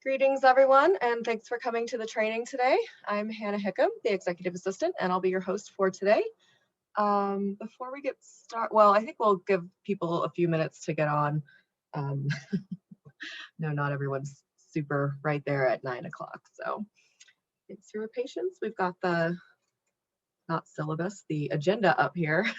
Greetings, everyone, and thanks for coming to the training today. I'm Hannah Hickam, the Executive Assistant, and I'll be your host for today. Before we get started, well, I think we'll give people a few minutes to get on. No, not everyone's super right there at 9 o'clock, so thanks for your patience. We've got the, not syllabus, the agenda up here.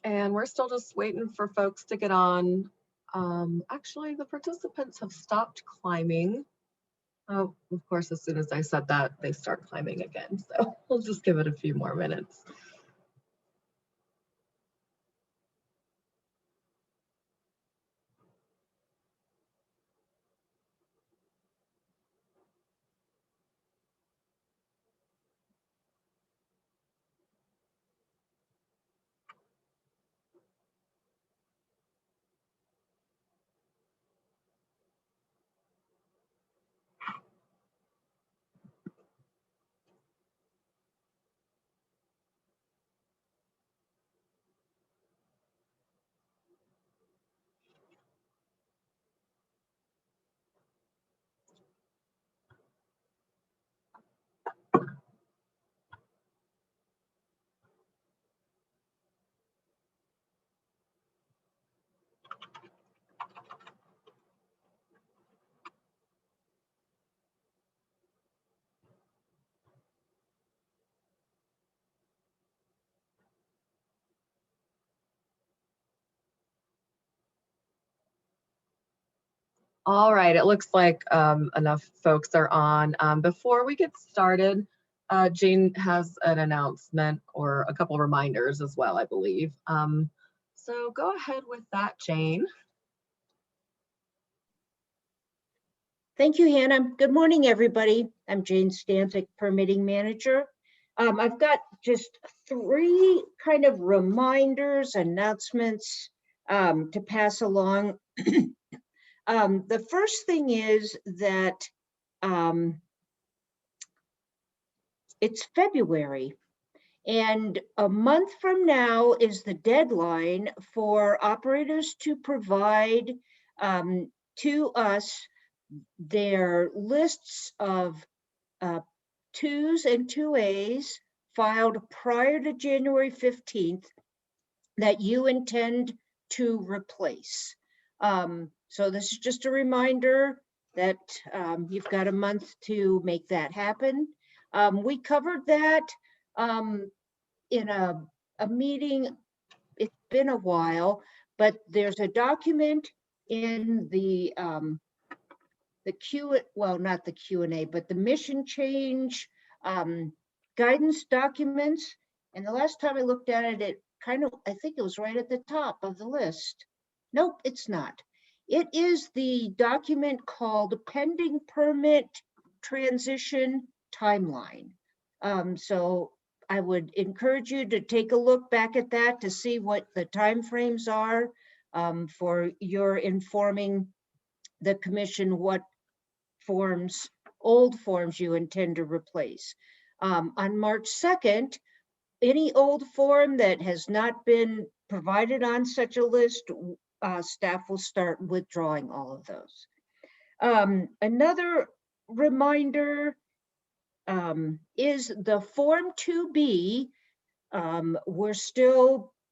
And we're still just waiting for folks to get on. Actually, the participants have stopped climbing. Oh, of course, as soon as I said that, they start climbing again. So we'll just give it a few more minutes. All right, it looks like enough folks are on. Before we get started, Jane has an announcement or a couple reminders as well, I believe. So go ahead with that, Jane. Thank you, Hannah. Good morning, everybody. I'm Jane Stanzik, Permitting Manager. I've got just 3 kind of reminders, announcements to pass along. The first thing is that it's February, and a month from now is the deadline for operators to provide to us their lists of 2s and 2As filed prior to January 15th that you intend to replace. So this is just a reminder that you've got a month to make that happen. We covered that in a meeting. It's been a while, but there's a document in the not the Q&A, but the mission change guidance documents. And the last time I looked at it, it kind of, I think it was right at the top of the list. Nope, it's not. It is the document called Pending Permit Transition Timeline. So I would encourage you to take a look back at that to see what the timeframes are for your informing the commission what forms, old forms you intend to replace. On March 2nd, any old form that has not been provided on such a list, staff will start withdrawing all of those. Another reminder is the Form 2B.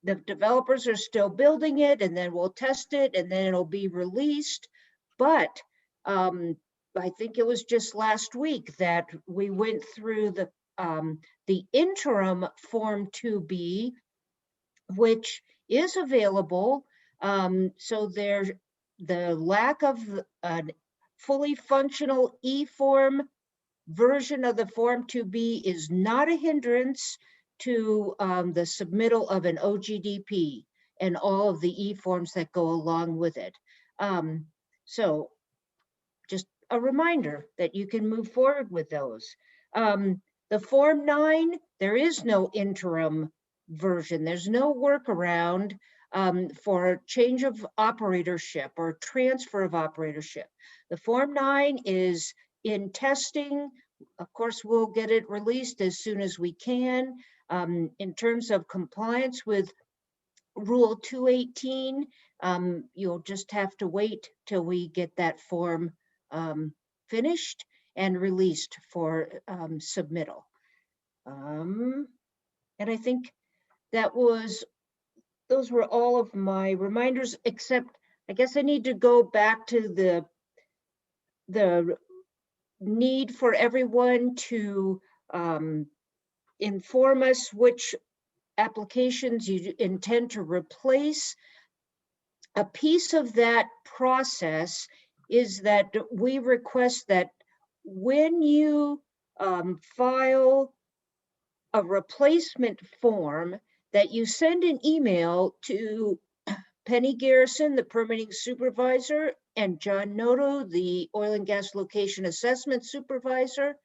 The developers are still building it, and then we'll test it, and then it'll be released. But I think it was just last week that we went through the interim Form 2B, which is available. So there's the lack of a fully functional eForm version of the Form 2B is not a hindrance to the submittal of an OGDP and all of the eForms that go along with it. So just a reminder that you can move forward with those. The Form 9, there is no interim version. There's no workaround for change of operatorship or transfer of operatorship. The Form 9 is in testing. Of course, we'll get it released as soon as we can. In terms of compliance with Rule 218, you'll just have to wait till we get that form finished and released for submittal. And I think those were all of my reminders, except I guess I need to go back to the need for everyone to inform us which applications you intend to replace. A piece of that process is that we request that when you file a replacement form, that you send an email to Penny Garrison, the permitting supervisor, and John Noto, the oil and gas location assessment supervisor,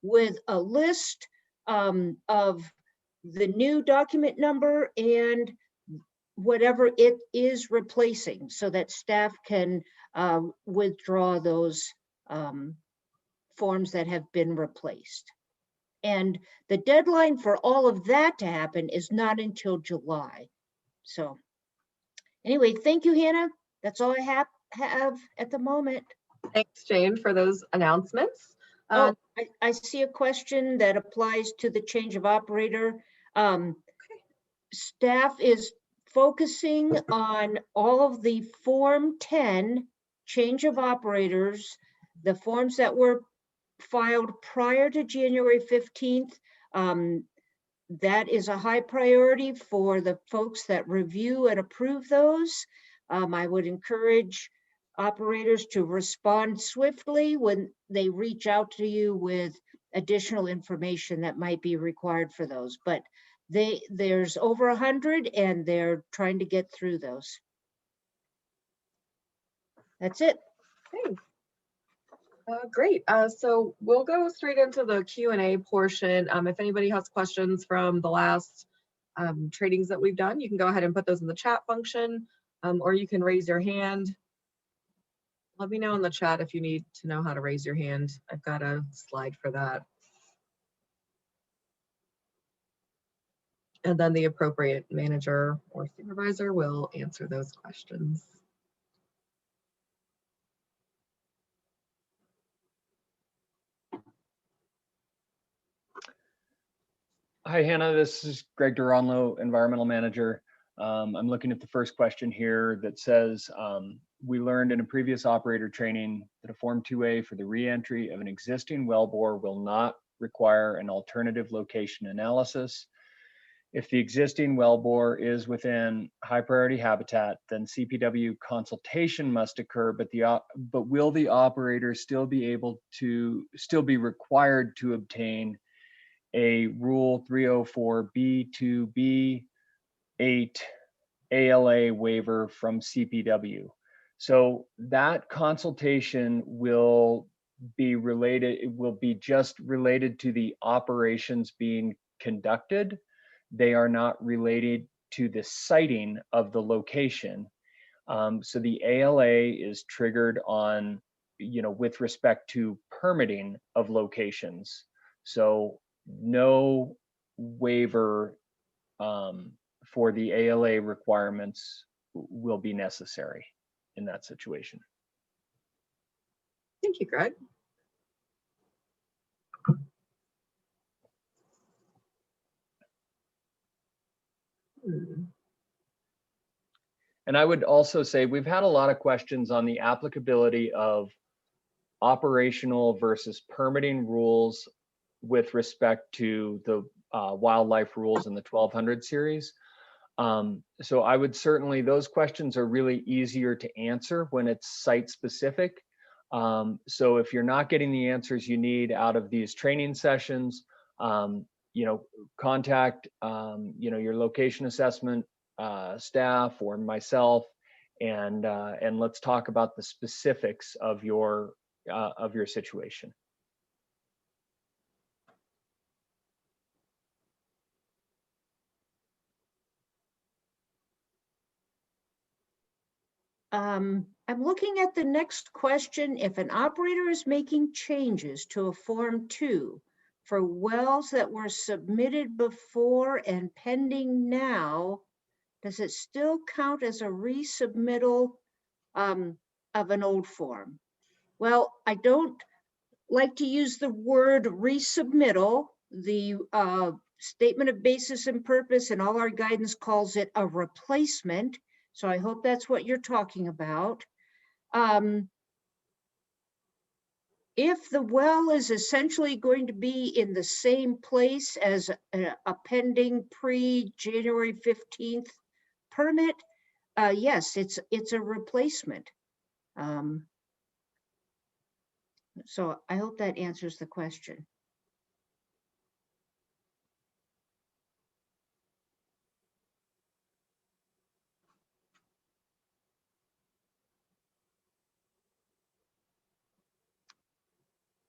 with a list of the new document number and whatever it is replacing, so that staff can withdraw those forms that have been replaced. And the deadline for all of that to happen is not until July. So anyway, thank you, Hannah. That's all I have at the moment. Thanks, Jane, for those announcements. Oh, I see a question that applies to the change of operator. Staff is focusing on all of the Form 10 change of operators, the forms that were filed prior to January 15th. That is a high priority for the folks that review and approve those. I would encourage operators to respond swiftly when they reach out to you with additional information that might be required for those. But there's over 100 and they're trying to get through those. That's it. Okay. Great. So we'll go straight into the Q&A portion. If anybody has questions from the last tradings that we've done, you can go ahead and put those in the chat function, or you can raise your hand. Let me know in the chat if you need to know how to raise your hand. I've got a slide for that. And then the appropriate manager or supervisor will answer those questions. Hi, Hannah. This is Greg Duranlo, Environmental Manager. I'm looking at the first question here that says, we learned in a previous operator training that a Form 2A for the re-entry of an existing wellbore will not require an alternative location analysis. If the existing wellbore is within high priority habitat, then CPW consultation must occur, but will the operator still be required to obtain a Rule 304B2B8 ALA waiver from CPW? So that consultation will be related, it will be just related to the operations being conducted. They are not related to the siting of the location. So the ALA is triggered on, with respect to permitting of locations. So no waiver for the ALA requirements will be necessary in that situation. Thank you, Greg. And I would also say we've had a lot of questions on the applicability of operational versus permitting rules with respect to the wildlife rules in the 1200 series. So I would certainly, those questions are really easier to answer when it's site specific. So if you're not getting the answers you need out of these training sessions, you know, contact, you know, your location assessment staff or myself, and let's talk about the specifics of your situation. I'm looking at the next question. If an operator is making changes to a Form 2 for wells that were submitted before and pending now, does it still count as a resubmittal of an old form? Well, I don't like to use the word resubmittal. The statement of basis and purpose and all our guidance calls it a replacement. So I hope that's what you're talking about. If the well is essentially going to be in the same place as a pending pre-January 15th permit, yes, it's a replacement. So I hope that answers the question.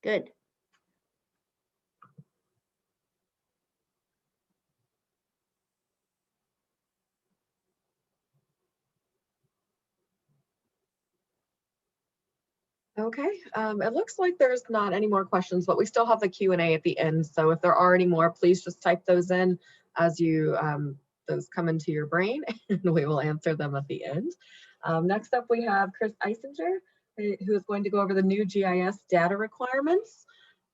Good. Okay, it looks like there's not any more questions, but we still have the Q&A at the end. So if there are any more, please just type those in as you those come into your brain, and we will answer them at the end. Next up, we have Chris Eisinger, who is going to go over the new GIS data requirements.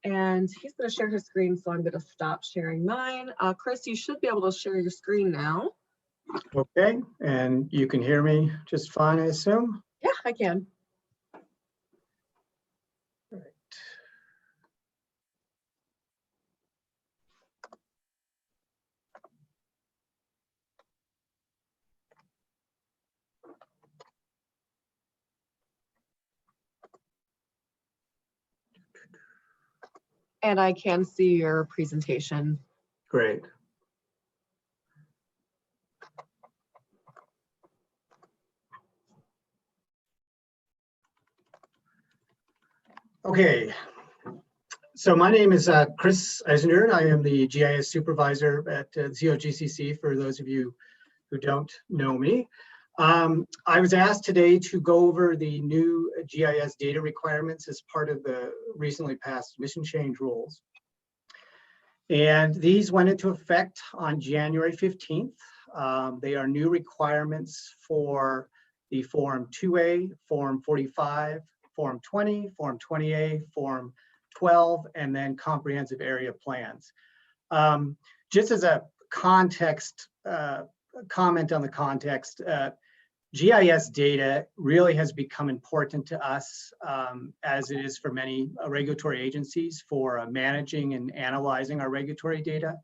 And he's going to share his screen, so I'm going to stop sharing mine. Chris, you should be able to share your screen now. Okay, and you can hear me just fine, I assume? Yeah, I can. Right. And I can see your presentation. Great. Okay, so my name is Chris Eisinger, and I am the GIS supervisor at COGCC, for those of you who don't know me. I was asked today to go over the new GIS data requirements as part of the recently passed mission change rules. And these went into effect on January 15th. They are new requirements for the Form 2A, Form 45, Form 20, Form 20A, Form 12, and then comprehensive area plans. Just as a context, comment on the context, GIS data really has become important to us, as it is for many regulatory agencies, for managing and analyzing our regulatory data.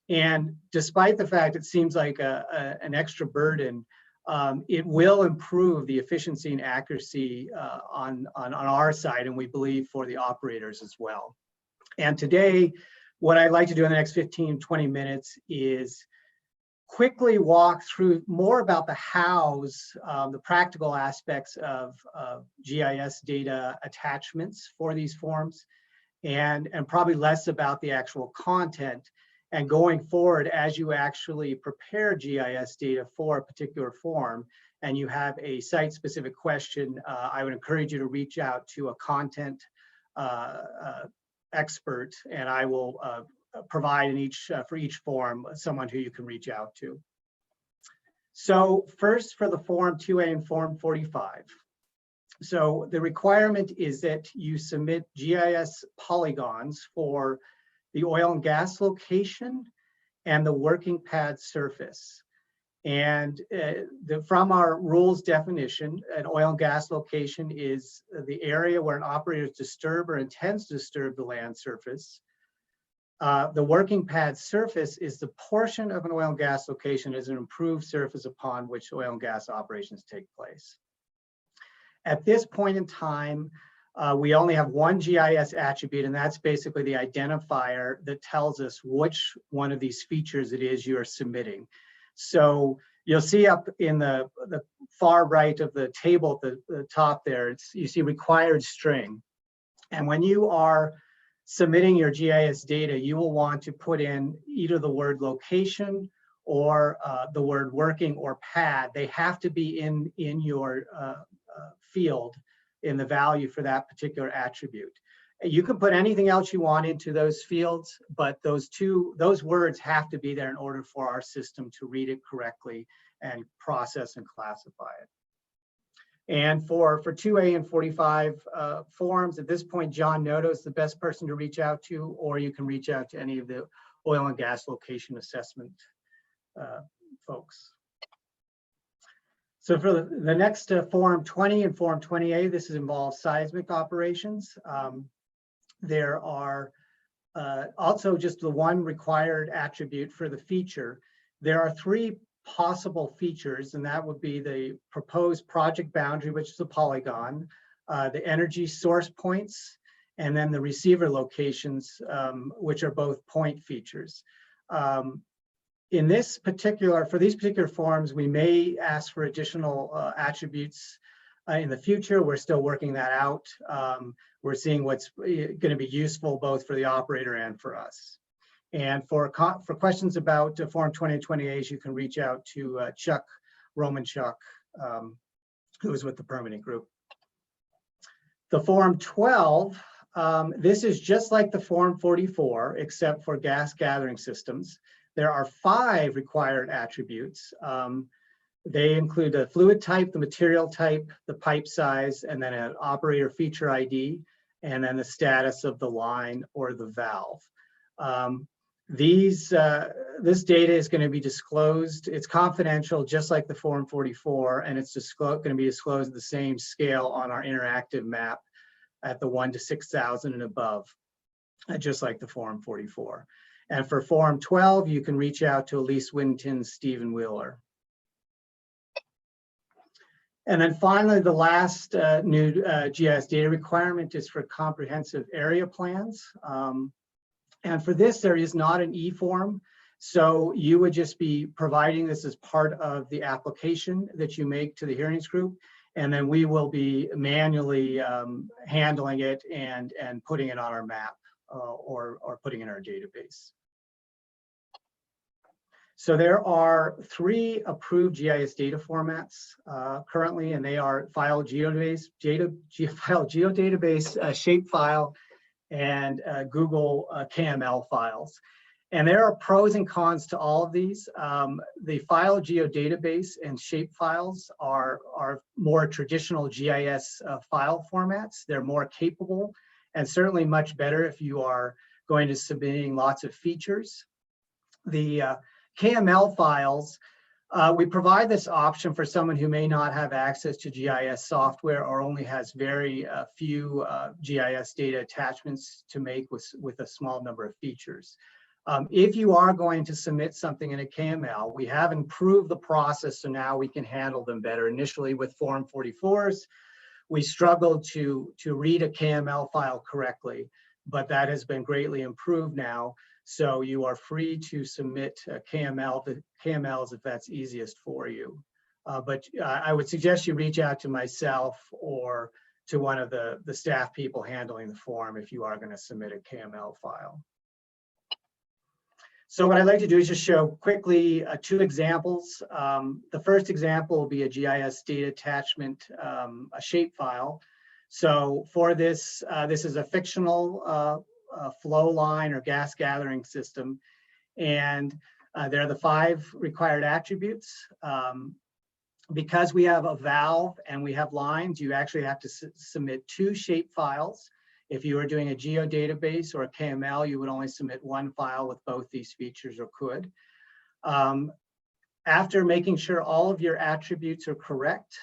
And despite the fact it seems like an extra burden, it will improve the efficiency and accuracy on our side, and we believe for the operators as well. And today, what I'd like to do in the next 15-20 minutes is quickly walk through more about the hows, the practical aspects of GIS data attachments for these forms, and probably less about the actual content. And going forward, as you actually prepare GIS data for a particular form, and you have a site-specific question, I would encourage you to reach out to a content expert, and I will provide in for each form someone who you can reach out to. So first, for the Form 2A and Form 45. So the requirement is that you submit GIS polygons for the oil and gas location and the working pad surface. And from our rules definition, an oil and gas location is the area where an operator disturbs or intends to disturb the land surface. The working pad surface is the portion of an oil and gas location as an improved surface upon which oil and gas operations take place. At this point in time, we only have one GIS attribute, and that's basically the identifier that tells us which one of these features it is you're submitting. So you'll see up in the far right of the table at the top there, you see required string. And when you are submitting your GIS data, you will want to put in either the word location or the word working or pad. They have to be in your field in the value for that particular attribute. You can put anything else you want into those fields, but those words have to be there in order for our system to read it correctly and process and classify it. And for 2A and 45 forms, at this point, John Noto is the best person to reach out to, or you can reach out to any of the oil and gas location assessment folks. So for the next Form 20 and Form 20A, this involves seismic operations. There are also just the one required attribute for the feature. There are three possible features, and that would be the proposed project boundary, which is a polygon, the energy source points, and then the receiver locations, which are both point features. For these particular forms, we may ask for additional attributes in the future. We're still working that out. We're seeing what's going to be useful both for the operator and for us. And for questions about Form 20 and 20As, you can reach out to Chuck Romanchuk, who is with the permitting group. The Form 12, this is just like the Form 44, except for gas gathering systems. There are 5 required attributes. They include the fluid type, the material type, the pipe size, and then an operator feature ID, and then the status of the line or the valve. This data is going to be disclosed. It's confidential, just like the Form 44, and it's going to be disclosed at the same scale on our interactive map at the 1 to 6,000 and above, just like the Form 44. And for Form 12, you can reach out to Elise Winton, Stephen Wheeler. And then finally, the last new GIS data requirement is for comprehensive area plans. And for this, there is not an eForm. So you would just be providing this as part of the application that you make to the hearings group. And then we will be manually handling it and putting it on our map or putting it in our database. So there are 3 approved GIS data formats currently, and they are file geodatabase, shapefile, and Google KML files. And there are pros and cons to all of these. The file geodatabase and shapefiles are more traditional GIS file formats. They're more capable and certainly much better if you are going to submitting lots of features. The KML files, we provide this option for someone who may not have access to GIS software or only has very few GIS data attachments to make with a small number of features. If you are going to submit something in a KML, we have improved the process so now we can handle them better. Initially with Form 44s, we struggled to read a KML file correctly, but that has been greatly improved now. So you are free to submit KMLs if that's easiest for you. But I would suggest you reach out to myself or to one of the staff people handling the form if you are going to submit a KML file. So what I'd like to do is just show quickly 2 examples. The first example will be a GIS data attachment, a shapefile. So for this, this is a fictional flow line or gas gathering system. And there are the 5 required attributes. because we have a valve and we have lines, you actually have to submit 2 shape files. If you were doing a geodatabase or a KML, you would only submit 1 file with both these features, or could. After making sure all of your attributes are correct,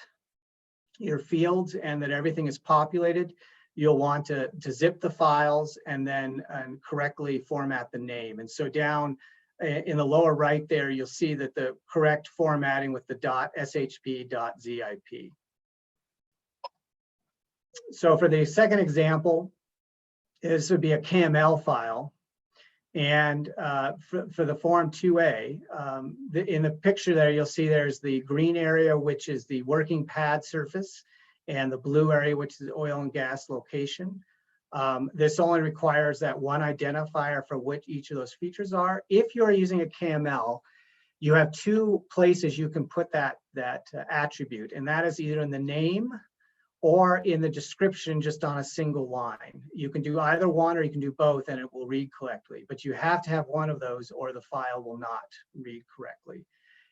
your fields, and that everything is populated, you'll want to zip the files and then correctly format the name. And so down in the lower right there, you'll see that the correct formatting with the .shp.zip. So for the second example, this would be a KML file. And for the form 2A, in the picture there, you'll see there's the green area, which is the working pad surface, and the blue area, which is the oil and gas location. This only requires that one identifier for which each of those features are. If you're using a KML, you have 2 places you can put that attribute, and that is either in the name or in the description, just on a single line. You can do either one, or you can do both, and it will read correctly. But you have to have one of those, or the file will not read correctly.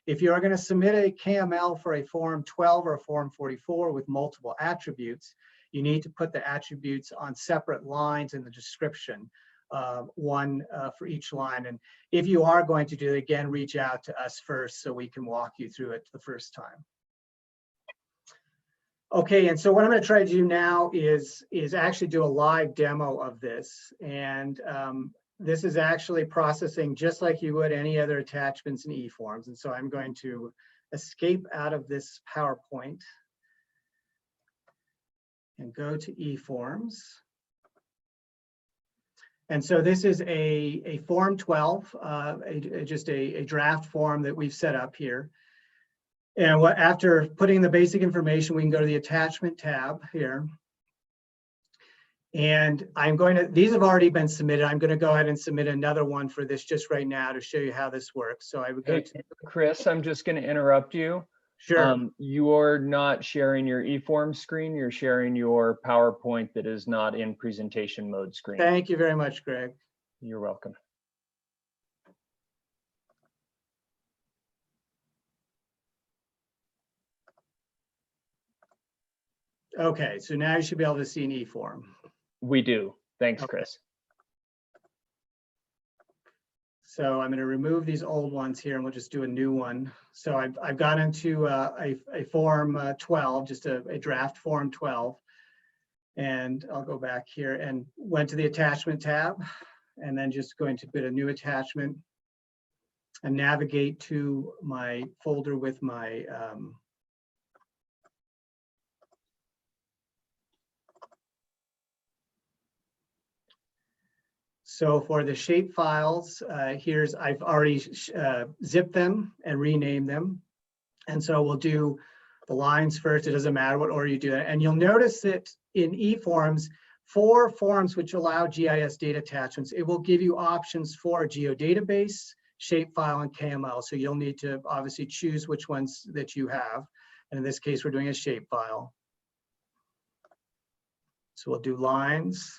If you are going to submit a KML for a Form 12 or a Form 44 with multiple attributes, you need to put the attributes on separate lines in the description, one for each line. And if you are going to do it, again, reach out to us first so we can walk you through it the first time. Okay, and so what I'm going to try to do now is actually do a live demo of this. And this is actually processing just like you would any other attachments in eForms. And so I'm going to escape out of this PowerPoint and go to eForms. And so this is a Form 12, just a draft form that we've set up here. And after putting the basic information, we can go to the attachment tab here. And these have already been submitted. I'm going to go ahead and submit another one for this just right now to show you how this works. So I would go to Chris, I'm just going to interrupt you. Sure. You're not sharing your eForms screen. You're sharing your PowerPoint that is not in presentation mode screen. Thank you very much, Greg. You're welcome. Okay, so now you should be able to see an eForm. We do. Thanks, Okay. Chris. So I'm going to remove these old ones here, and we'll just do a new one. So I've gone into a Form 12, just a draft Form 12. And I'll go back here and went to the attachment tab, and then just going to put a new attachment and navigate to my folder with my so for the shape files, I've already zipped them and renamed them. And so we'll do the lines first. It doesn't matter what order you do that. And you'll notice that in eForms, for forms which allow GIS data attachments, it will give you options for geodatabase, shapefile, and KML. So you'll need to obviously choose which ones that you have. And in this case, we're doing a shapefile. So we'll do lines.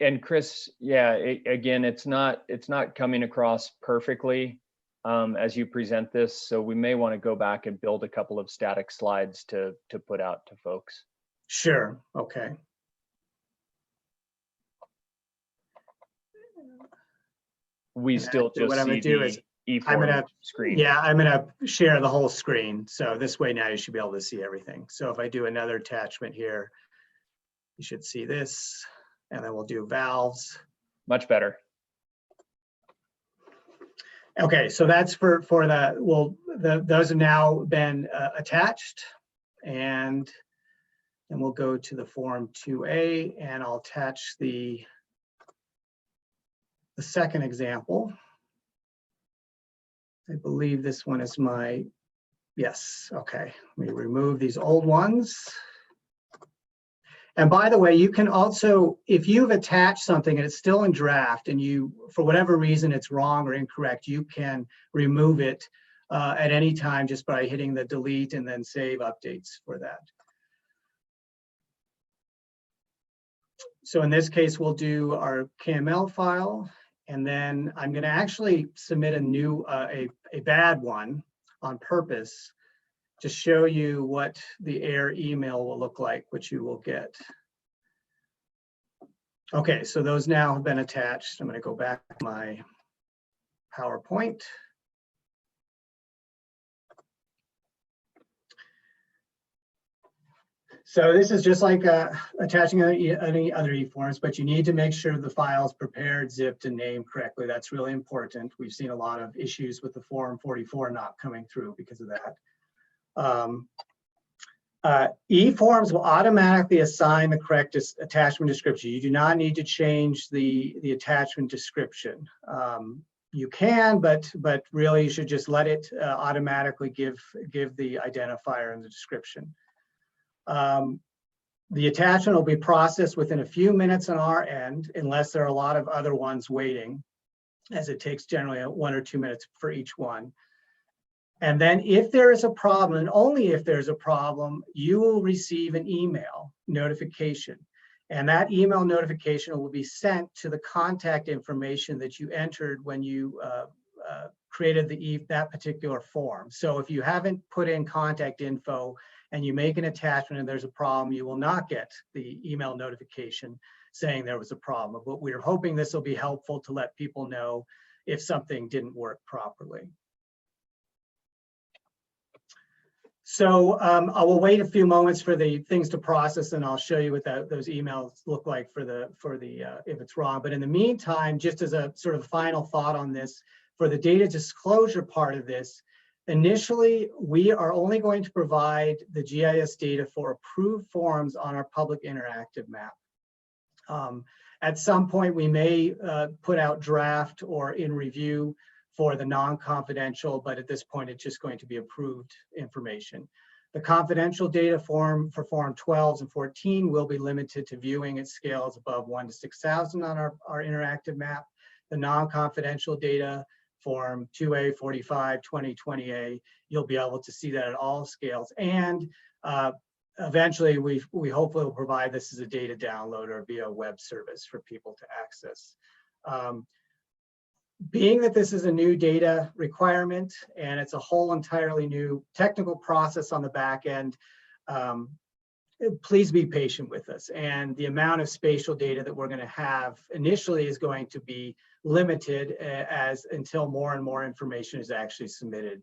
And Chris, yeah, again, it's not coming across perfectly as you present this. So we may want to go back and build a couple of static slides to put out to folks. Sure. Okay. We still just what I'm see gonna do the is eForms screen. Yeah, I'm gonna share the whole screen. So this way now you should be able to see everything. So if I do another attachment here, you should see this, and then we'll do valves. Much better. Okay, so that's for the, well, those have now been attached, and then we'll go to the Form 2A, and I'll attach the second example. I believe this one is yes, okay. Let me remove these old ones. And by the way, you can also, if you've attached something and it's still in draft and you, for whatever reason, it's wrong or incorrect, you can remove it at any time just by hitting the delete and then save updates for that. So in this case, we'll do our KML file, and then I'm going to actually submit a new, a bad one on purpose to show you what the AIR email will look like, which you will get. Okay, so those now have been attached. I'm going to go back to my PowerPoint. So this is just like attaching any other eForms, but you need to make sure the file's prepared, zipped, and named correctly. That's really important. We've seen a lot of issues with the Form 44 not coming through because of that. eForms will automatically assign the correct attachment description. You do not need to change the attachment description. You can, but really you should just let it automatically give the identifier and the description. The attachment will be processed within a few minutes on our end, unless there are a lot of other ones waiting, as it takes generally 1 or 2 minutes for each one. And then if there is a problem, and only if there's a problem, you will receive an email notification. And that email notification will be sent to the contact information that you entered when you created that particular form. So if you haven't put in contact info and you make an attachment and there's a problem, you will not get the email notification saying there was a problem. But we're hoping this will be helpful to let people know if something didn't work properly. So I will wait a few moments for the things to process, and I'll show you what those emails look like for the if it's wrong. But in the meantime, just as a sort of final thought on this, for the data disclosure part of this, initially we are only going to provide the GIS data for approved forms on our public interactive map. At some point, we may put out draft or in review for the non-confidential, but at this point, it's just going to be approved information. The confidential data form for Form 12s and 14 will be limited to viewing at scales above 1 to 6,000 on our interactive map. The non-confidential data, Form 2A, 45, 20, 20A, you'll be able to see that at all scales. And eventually, we hopefully will provide this as a data download or via web service for people to access. Being that this is a new data requirement and it's a whole entirely new technical process on the back end, please be patient with us. And the amount of spatial data that we're going to have initially is going to be limited until more and more information is actually submitted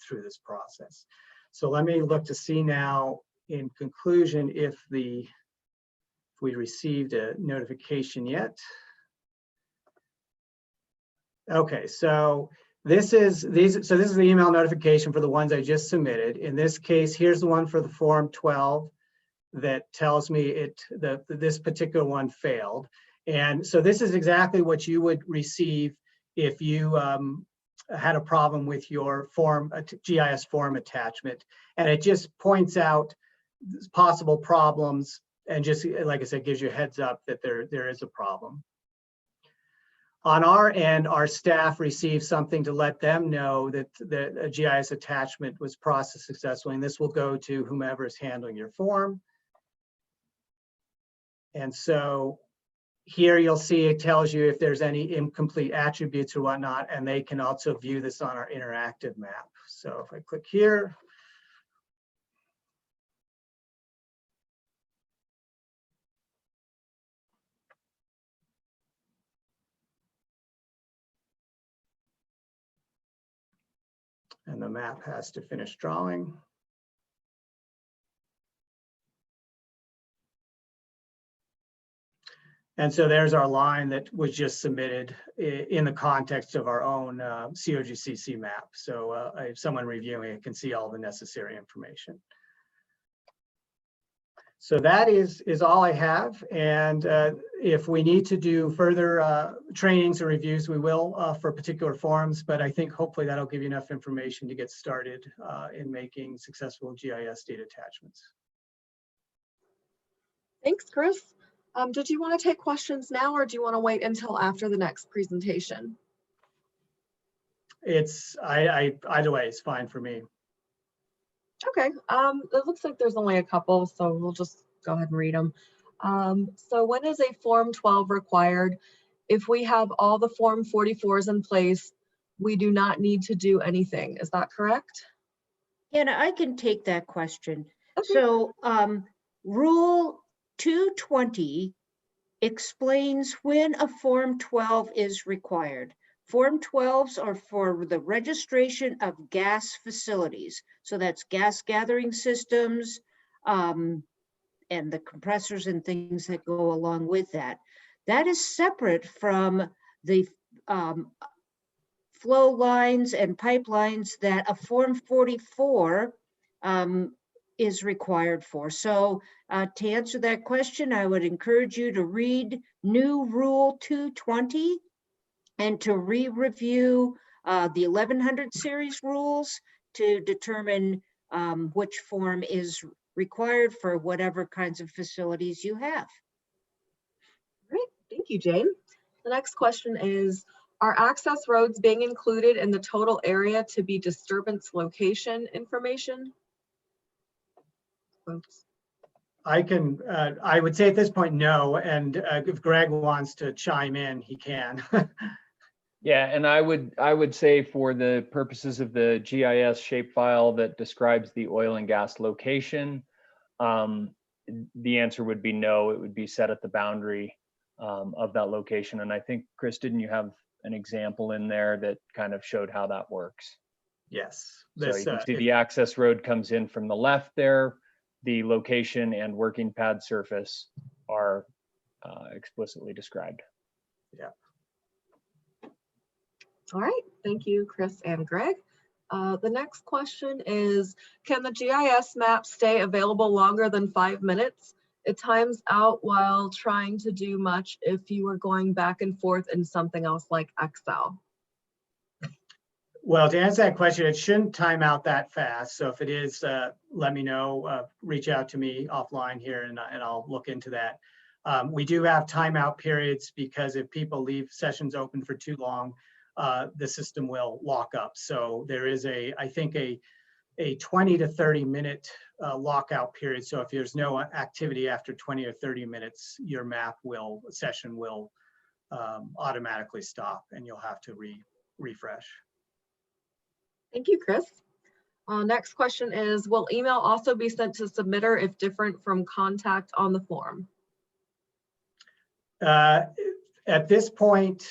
through this process. So let me look to see now in conclusion if we received a notification yet. Okay, so this is the email notification for the ones I just submitted. In this case, here's the one for the Form 12 that tells me this particular one failed. And so this is exactly what you would receive if you had a problem with your GIS form attachment. And it just points out possible problems and just, like I said, gives you a heads up that there is a problem. On our end, our staff received something to let them know that a GIS attachment was processed successfully, and this will go to whomever is handling your form. And so here you'll see it tells you if there's any incomplete attributes or whatnot, and they can also view this on our interactive map. So if I click here, and the map has to finish drawing. And so there's our line that was just submitted in the context of our own COGCC map. So if someone reviewing it can see all the necessary information. So that is all I have. And if we need to do further trainings or reviews, we will for particular forms, but I think hopefully that'll give you enough information to get started in making successful GIS data attachments. Thanks, Chris. Did you want to take questions now, or do you want to wait until after the next presentation? Either way, it's fine for me. Okay, it looks like there's only a couple, so we'll just go ahead and read them. So when is a Form 12 required? If we have all the Form 44s in place, we do not need to do anything. Is that correct? Anna, I can take that question. Okay. So Rule 220 explains when a Form 12 is required. Form 12s are for the registration of gas facilities. So that's gas gathering systems and the compressors and things that go along with that. That is separate from the flow lines and pipelines that a Form 44 is required for. So to answer that question, I would encourage you to read new Rule 220 and to re-review the 1100 series rules to determine which form is required for whatever kinds of facilities you have. Great, thank you, Jane. The next question is, are access roads being included in the total area to be disturbance location information? Folks. I would say at this point, no. And if Greg wants to chime in, he can. Yeah, and I would say for the purposes of the GIS shapefile that describes the oil and gas location, the answer would be no. It would be set at the boundary of that location. And I think, Chris, didn't you have an example in there that kind of showed how that works? Yes. So you can see the access road comes in from the left there. The location and working pad surface are explicitly described. Yeah. All right, thank you, Chris and Greg. The next question is, can the GIS map stay available longer than 5 minutes? It times out while trying to do much if you were going back and forth in something else like Excel. Well, to answer that question, it shouldn't time out that fast. So if it is, let me know, reach out to me offline here and I'll look into that. We do have timeout periods because if people leave sessions open for too long, the system will lock up. So there is I think a 20 to 30 minute lockout period. So if there's no activity after 20 or 30 minutes, your session will automatically stop and you'll have to refresh. Thank you, Chris. Next question is, will email also be sent to submitter if different from contact on the form? At this point,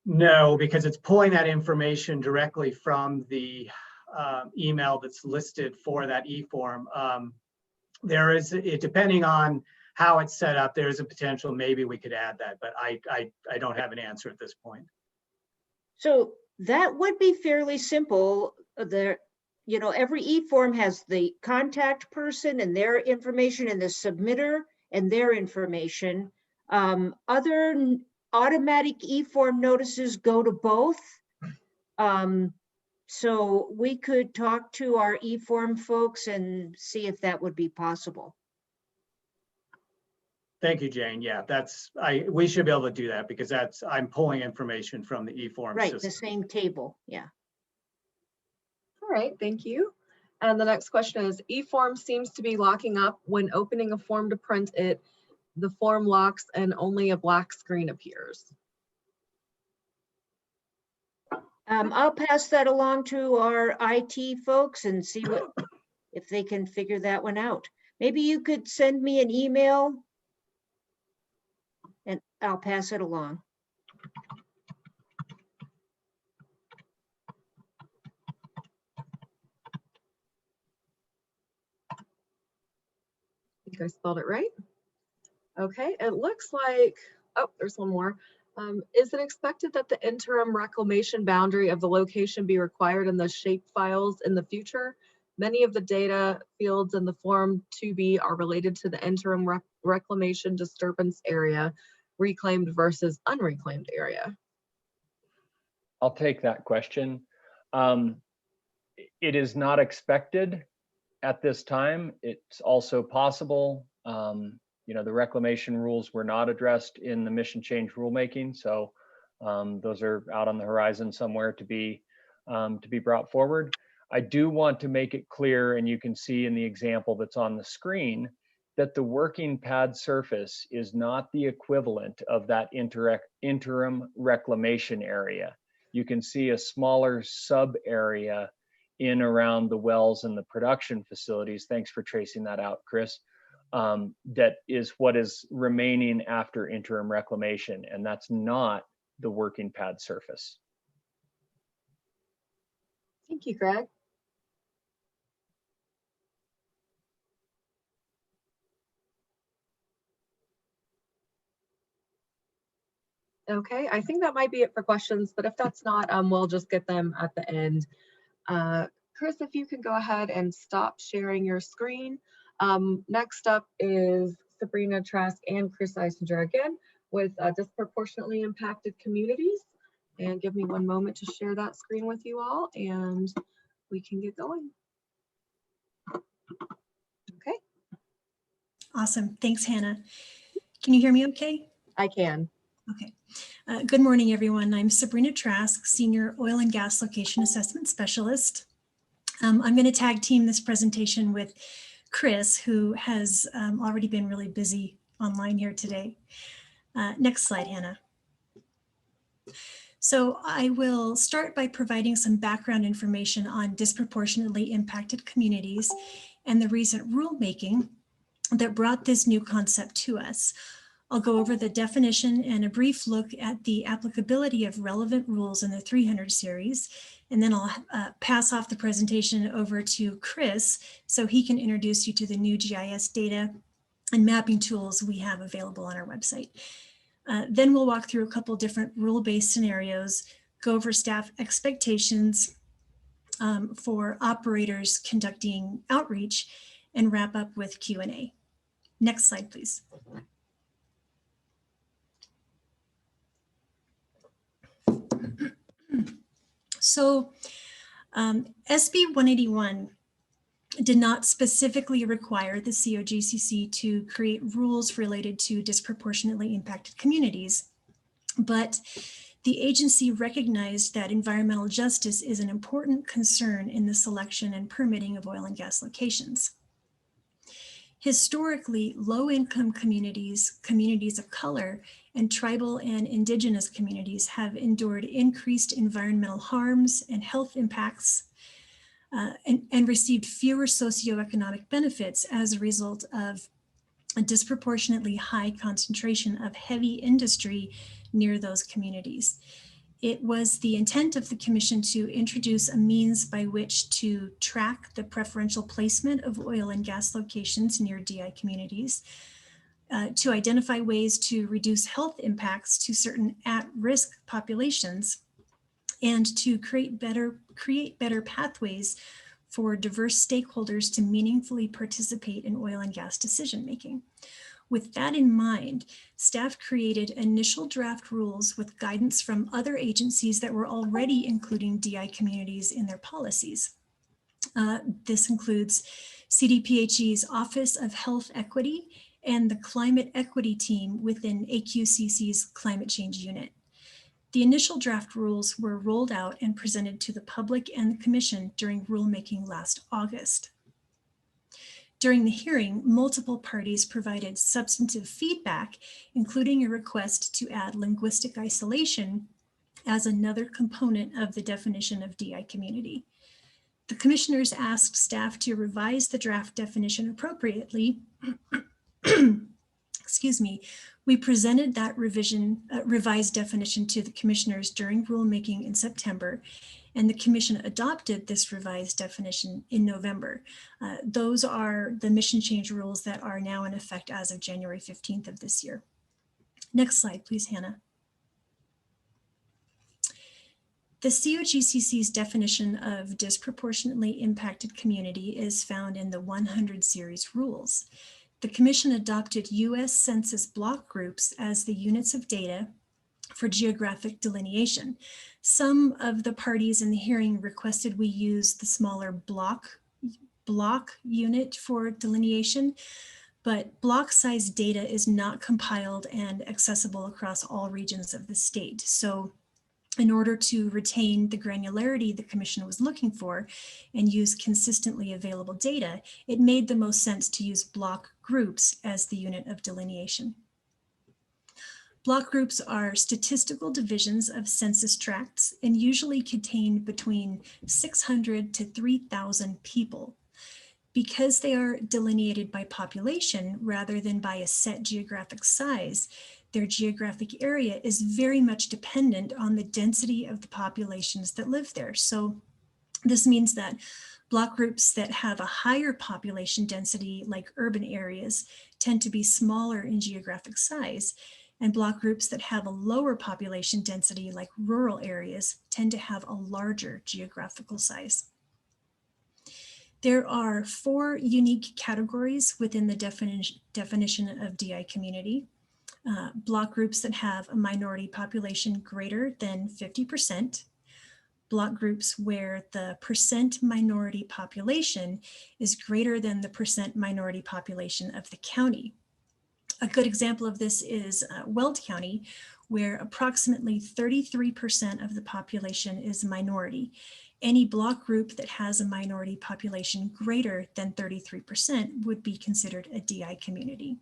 no, because it's pulling that information directly from the email that's listed for that eForm. Depending on how it's set up, there's a potential maybe we could add that, but I don't have an answer at this point. So that would be fairly simple. Every eForm has the contact person and their information and the submitter and their information. Other automatic eForm notices go to both. So we could talk to our eForm folks and see if that would be possible. Thank you, Jane. Yeah, we should be able to do that because I'm pulling information from the eForm right, system. The same table, yeah. All right, thank you. And the next question is, eForm seems to be locking up when opening a form to print it. The form locks and only a black screen appears. I'll pass that along to our IT folks and see if they can figure that one out. Maybe you could send me an email and I'll pass it along. I think I spelled it right. Okay, it looks like, oh, there's one more. Is it expected that the interim reclamation boundary of the location be required in the shape files in the future? Many of the data fields in the Form 2B are related to the interim reclamation disturbance area, reclaimed versus unreclaimed area. I'll take that question. It is not expected at this time. It's also possible. The reclamation rules were not addressed in the mission change rulemaking, so those are out on the horizon somewhere to be brought forward. I do want to make it clear, and you can see in the example that's on the screen, that the working pad surface is not the equivalent of that interim reclamation area. You can see a smaller sub area in around the wells and the production facilities. Thanks for tracing that out, Chris. That is what is remaining after interim reclamation, and that's not the working pad surface. Thank you, Greg. Okay, I think that might be it for questions, but if that's not, we'll just get them at the end. Chris, if you can go ahead and stop sharing your screen. Next up is Sabrina Trask and Chris Eisinger again with disproportionately impacted communities. And give me one moment to share that screen with you all and we can get going. Okay. Awesome. Thanks, Hannah. Can you hear me okay? I can. Okay. Good morning, everyone. I'm Sabrina Trask, Senior Oil and Gas Location Assessment Specialist. I'm going to tag team this presentation with Chris, who has already been really busy online here today. Next slide, Hannah. So I will start by providing some background information on disproportionately impacted communities and the recent rulemaking that brought this new concept to us. I'll go over the definition and a brief look at the applicability of relevant rules in the 300 series, and then I'll pass off the presentation over to Chris so he can introduce you to the new GIS data and mapping tools we have available on our website. Then we'll walk through a couple different rule-based scenarios, go over staff expectations for operators conducting outreach, and wrap up with Q&A. Next slide, please. So SB 181 did not specifically require the COGCC to create rules related to disproportionately impacted communities, but the agency recognized that environmental justice is an important concern in the selection and permitting of oil and gas locations. Historically, low-income communities, communities of color, and tribal and indigenous communities have endured increased environmental harms and health impacts and received fewer socioeconomic benefits as a result of a disproportionately high concentration of heavy industry near those communities. It was the intent of the Commission to introduce a means by which to track the preferential placement of oil and gas locations near DI communities, to identify ways to reduce health impacts to certain at-risk populations, and to create better pathways for diverse stakeholders to meaningfully participate in oil and gas decision-making. With that in mind, staff created initial draft rules with guidance from other agencies that were already including DI communities in their policies. This includes CDPHE's Office of Health Equity and the Climate Equity Team within AQCC's Climate Change Unit. The initial draft rules were rolled out and presented to the public and the Commission during rulemaking last August. During the hearing, multiple parties provided substantive feedback, including a request to add linguistic isolation as another component of the definition of DI community. The commissioners asked staff to revise the draft definition appropriately. Excuse me. We presented that revised definition to the commissioners during rulemaking in September, and the Commission adopted this revised definition in November. Those are the mission change rules that are now in effect as of January 15th of this year. Next slide, please, Hannah. The COGCC's definition of disproportionately impacted community is found in the 100 series rules. The Commission adopted U.S. Census block groups as the units of data for geographic delineation. Some of the parties in the hearing requested we use the smaller block unit for delineation, but block size data is not compiled and accessible across all regions of the state. So in order to retain the granularity the Commission was looking for and use consistently available data, it made the most sense to use block groups as the unit of delineation. Block groups are statistical divisions of census tracts and usually contain between 600 to 3,000 people. Because they are delineated by population rather than by a set geographic size, their geographic area is very much dependent on the density of the populations that live there. So this means that block groups that have a higher population density, like urban areas, tend to be smaller in geographic size, and block groups that have a lower population density, like rural areas, tend to have a larger geographical size. There are 4 unique categories within the definition of DI community. Block groups that have a minority population greater than 50%, block groups where the percent minority population is greater than the percent minority population of the county. A good example of this is Weld County, where approximately 33% of the population is minority. Any block group that has a minority population greater than 33% would be considered a DI community.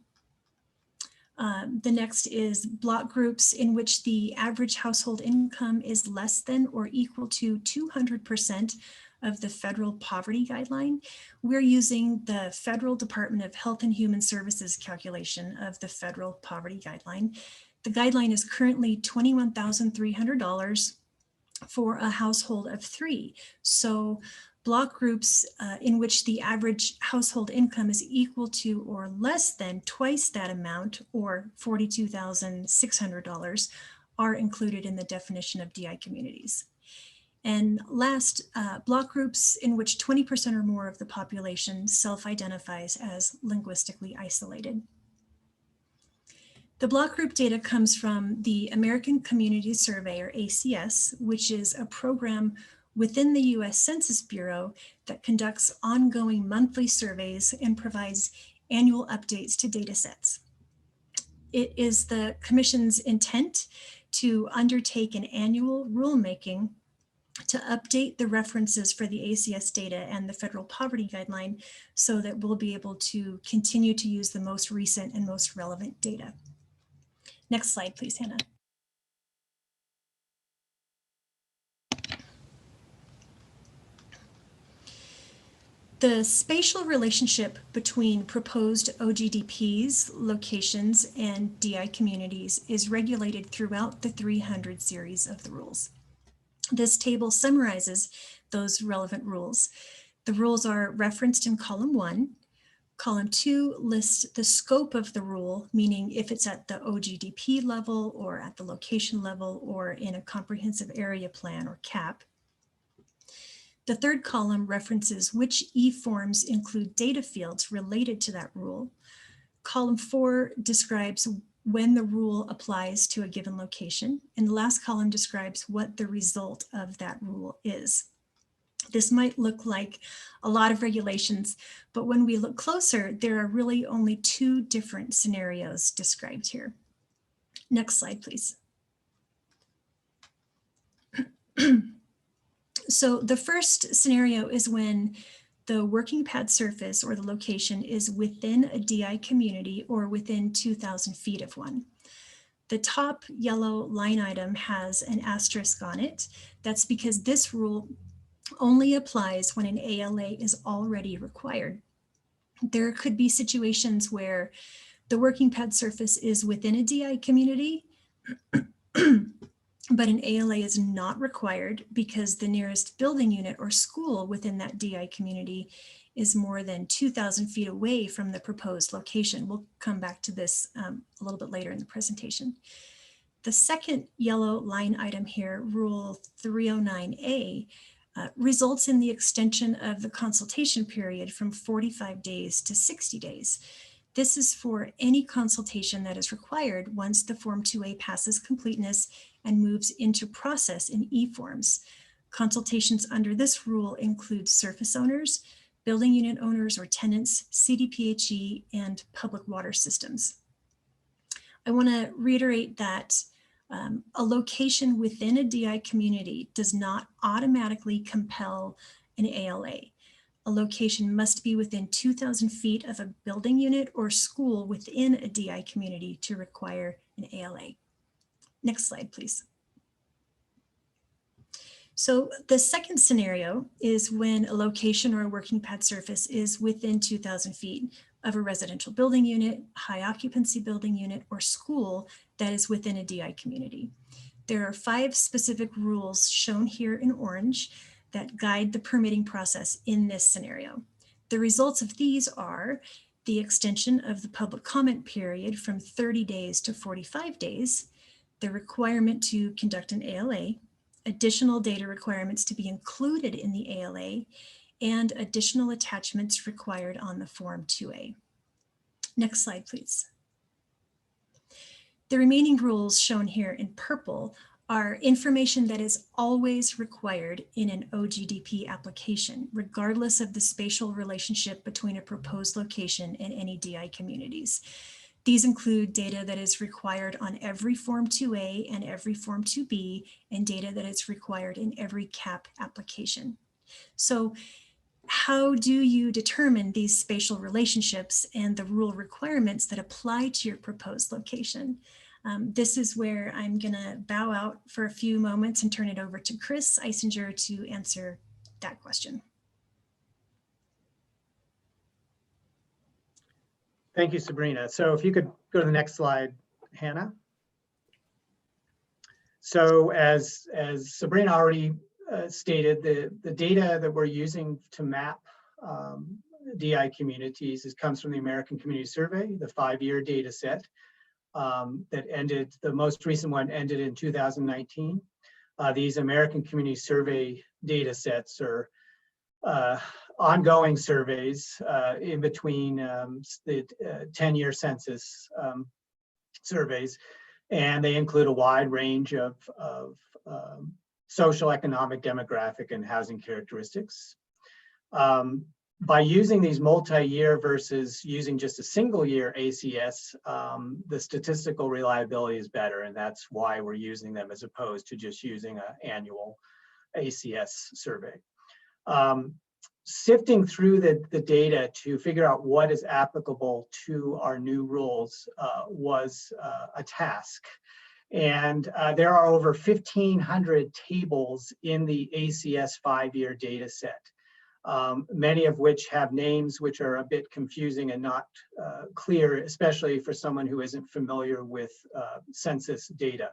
The next is block groups in which the average household income is less than or equal to 200% of the federal poverty guideline. We're using the Federal Department of Health and Human Services calculation of the federal poverty guideline. The guideline is currently $21,300 for a household of 3. So block groups in which the average household income is equal to or less than twice that amount, or $42,600, are included in the definition of DI communities. And last, block groups in which 20% or more of the population self-identifies as linguistically isolated. The block group data comes from the American Community Survey, or ACS, which is a program within the US Census Bureau that conducts ongoing monthly surveys and provides annual updates to data sets. It is the Commission's intent to undertake an annual rulemaking to update the references for the ACS data and the federal poverty guideline so that we'll be able to continue to use the most recent and most relevant data. Next slide, please, Hannah. The spatial relationship between proposed OGDPs, locations, and DI communities is regulated throughout the 300 series of the rules. This table summarizes those relevant rules. The rules are referenced in column 1. Column 2 lists the scope of the rule, meaning if it's at the OGDP level or at the location level or in a comprehensive area plan or CAP. The third column references which eForms include data fields related to that rule. Column 4 describes when the rule applies to a given location, and the last column describes what the result of that rule is. This might look like a lot of regulations, but when we look closer, there are really only 2 different scenarios described here. Next slide, please. So the first scenario is when the working pad surface or the location is within a DI community or within 2,000 feet of one. The top yellow line item has an asterisk on it. That's because this rule only applies when an ALA is already required. There could be situations where the working pad surface is within a DI community, but an ALA is not required because the nearest building unit or school within that DI community is more than 2,000 feet away from the proposed location. We'll come back to this a little bit later in the presentation. The second yellow line item here, Rule 309A, results in the extension of the consultation period from 45 days to 60 days. This is for any consultation that is required once the Form 2A passes completeness and moves into process in eForms. Consultations under this rule include surface owners, building unit owners or tenants, CDPHE, and public water systems. I want to reiterate that a location within a DI community does not automatically compel an ALA. A location must be within 2,000 feet of a building unit or school within a DI community to require an ALA. Next slide, please. So the second scenario is when a location or a working pad surface is within 2,000 feet of a residential building unit, high occupancy building unit, or school that is within a DI community. There are 5 specific rules shown here in orange that guide the permitting process in this scenario. The results of these are the extension of the public comment period from 30 days to 45 days, the requirement to conduct an ALA, additional data requirements to be included in the ALA, and additional attachments required on the Form 2A. Next slide, please. The remaining rules shown here in purple are information that is always required in an OGDP application, regardless of the spatial relationship between a proposed location and any DI communities. These include data that is required on every Form 2A and every Form 2B, and data that is required in every CAP application. So how do you determine these spatial relationships and the rule requirements that apply to your proposed location? This is where I'm gonna bow out for a few moments and turn it over to Chris Eisinger to answer that question. Thank you, Sabrina. So if you could go to the next slide, Hannah. So as Sabrina already stated, the data that we're using to map DI communities comes from the American Community Survey, the 5-year data set that ended, the most recent one ended in 2019. These American Community Survey data sets are ongoing surveys in between the 10-year census surveys, and they include a wide range of social, economic, demographic, and housing characteristics. By using these multi-year versus using just a single year ACS, the statistical reliability is better, and that's why we're using them as opposed to just using an annual ACS survey. Sifting through the data to figure out what is applicable to our new rules was a task. And there are over 1,500 tables in the ACS 5-year data set, many of which have names which are a bit confusing and not clear, especially for someone who isn't familiar with census data.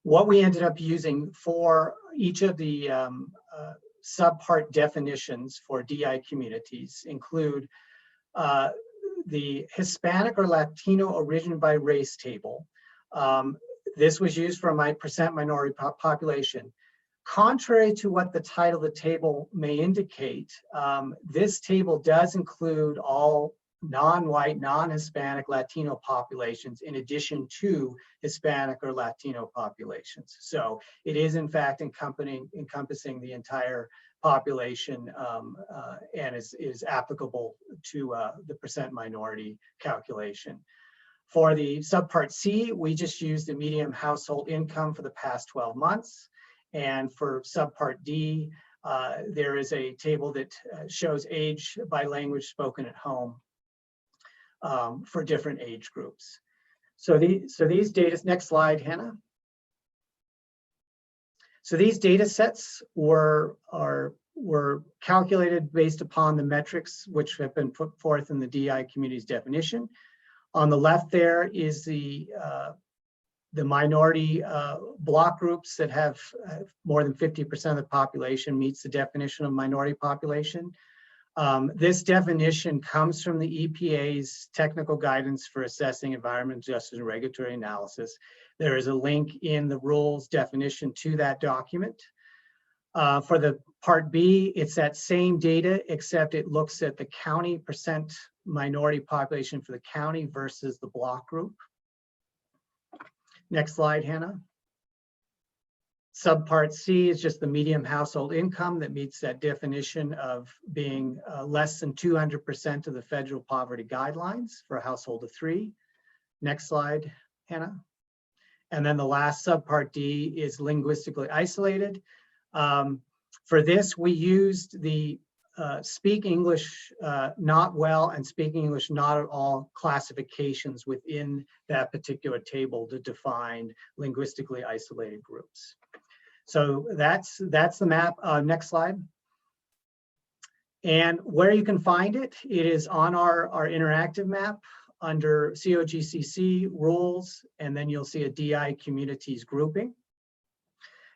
What we ended up using for each of the subpart definitions for DI communities include the Hispanic or Latino origin by race table. This was used for my percent minority population. Contrary to what the title of the table may indicate, this table does include all non-white, non-Hispanic Latino populations in addition to Hispanic or Latino populations. So it is in fact encompassing the entire population and is applicable to the percent minority calculation. For the subpart C, we just used the median household income for the past 12 months. And for subpart D, there is a table that shows age by language spoken at home for different age groups. So these data, next slide, Hannah. So these data sets were calculated based upon the metrics which have been put forth in the DI community's definition. On the left there is the minority block groups that have more than 50% of the population meets the definition of minority population. This definition comes from the EPA's technical guidance for assessing environmental justice and regulatory analysis. There is a link in the rules definition to that document. For the part B, it's that same data, except it looks at the county percent minority population for the county versus the block group. Next slide, Hannah. Subpart C is just the median household income that meets that definition of being less than 200% of the federal poverty guidelines for a household of 3. Next slide, Hannah. And then the last subpart D is linguistically isolated. For this, we used the speak English not well and speaking English not at all classifications within that particular table to define linguistically isolated groups. So that's the map. Next slide. And where you can find it, it is on our interactive map under COGCC rules, and then you'll see a DI communities grouping.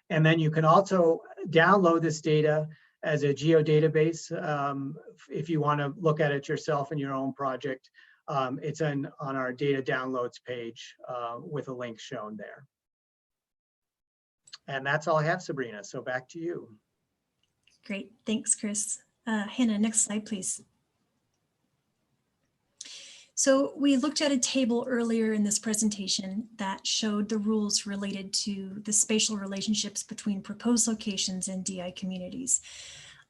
And then you can also download this data as a geodatabase if you want to look at it yourself in your own project. It's on our data downloads page with a link shown there. And that's all I have, Sabrina. So back to you. Great, thanks, Chris. Hannah, next slide, please. So we looked at a table earlier in this presentation that showed the rules related to the spatial relationships between proposed locations and DI communities.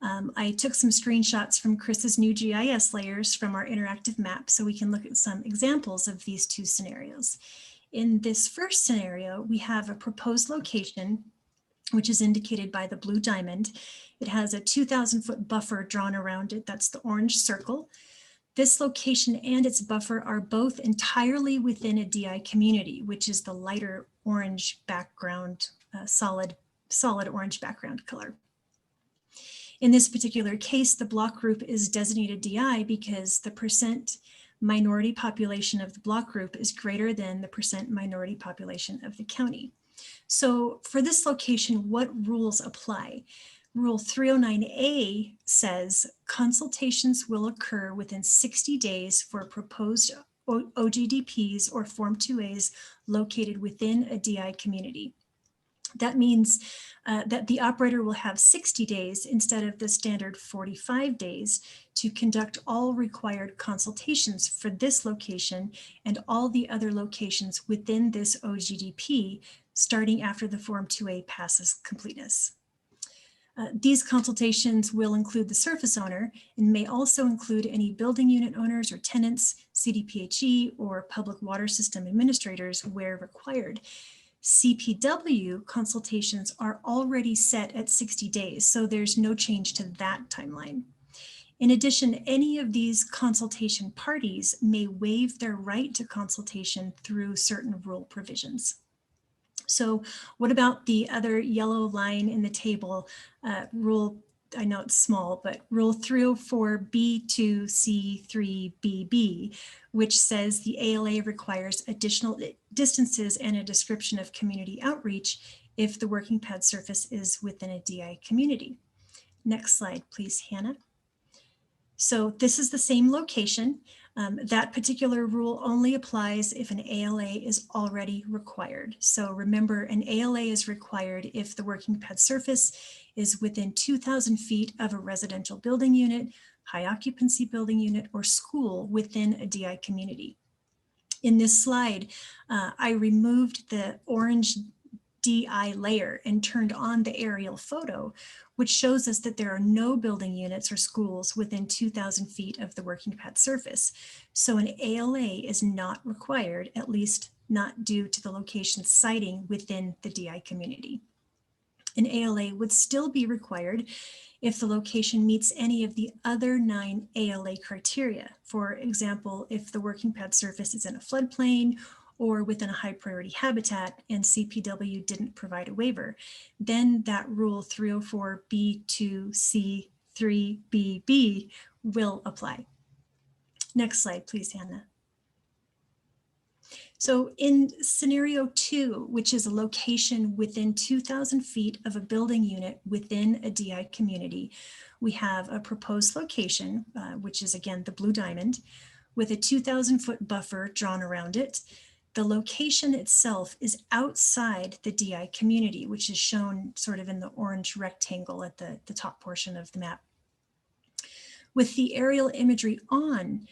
I took some screenshots from Chris's new GIS layers from our interactive map so we can look at some examples of these two scenarios. In this first scenario, we have a proposed location, which is indicated by the blue diamond. It has a 2,000-foot buffer drawn around it. That's the orange circle. This location and its buffer are both entirely within a DI community, which is the lighter orange background, solid orange background color. In this particular case, the block group is designated DI because the percent minority population of the block group is greater than the percent minority population of the county. So for this location, what rules apply? Rule 309A says consultations will occur within 60 days for proposed OGDPs or Form 2As located within a DI community. That means that the operator will have 60 days instead of the standard 45 days to conduct all required consultations for this location and all the other locations within this OGDP starting after the Form 2A passes completeness. These consultations will include the surface owner and may also include any building unit owners or tenants, CDPHE, or public water system administrators where required. CPW consultations are already set at 60 days, so there's no change to that timeline. In addition, any of these consultation parties may waive their right to consultation through certain rule provisions. So what about the other yellow line in the table, rule, I know it's small, but rule 304B2C3BB, which says the ALA requires additional distances and a description of community outreach if the working pad surface is within a DI community. Next slide, please, Hannah. So this is the same location. That particular rule only applies if an ALA is already required. So remember, an ALA is required if the working pad surface is within 2,000 feet of a residential building unit, high occupancy building unit, or school within a DI community. In this slide, I removed the orange DI layer and turned on the aerial photo, which shows us that there are no building units or schools within 2,000 feet of the working pad surface. So an ALA is not required, at least not due to the location siting within the DI community. An ALA would still be required if the location meets any of the other 9 ALA criteria. For example, if the working pad surface is in a floodplain or within a high priority habitat and CPW didn't provide a waiver, then that rule 304B2C3BB will apply. Next slide, please, Hannah. So in scenario 2, which is a location within 2,000 feet of a building unit within a DI community, we have a proposed location, which is again the blue diamond, with a 2,000-foot buffer drawn around it. The location itself is outside the DI community, which is shown sort of in the orange rectangle at the top portion of the map. With the aerial imagery on,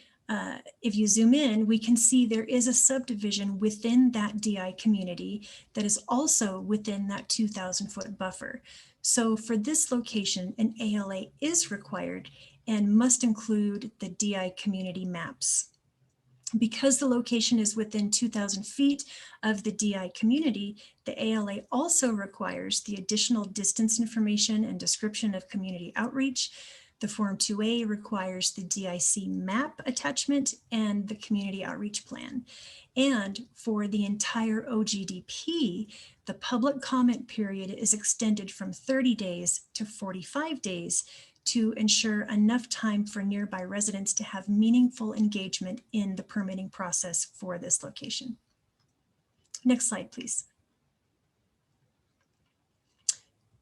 if you zoom in, we can see there is a subdivision within that DI community that is also within that 2,000-foot buffer. So for this location, an ALA is required and must include the DI community maps. Because the location is within 2,000 feet of the DI community, the ALA also requires the additional distance information and description of community outreach, The Form 2A requires the DIC map attachment and the community outreach plan. And for the entire OGDP, the public comment period is extended from 30 days to 45 days to ensure enough time for nearby residents to have meaningful engagement in the permitting process for this location. Next slide, please.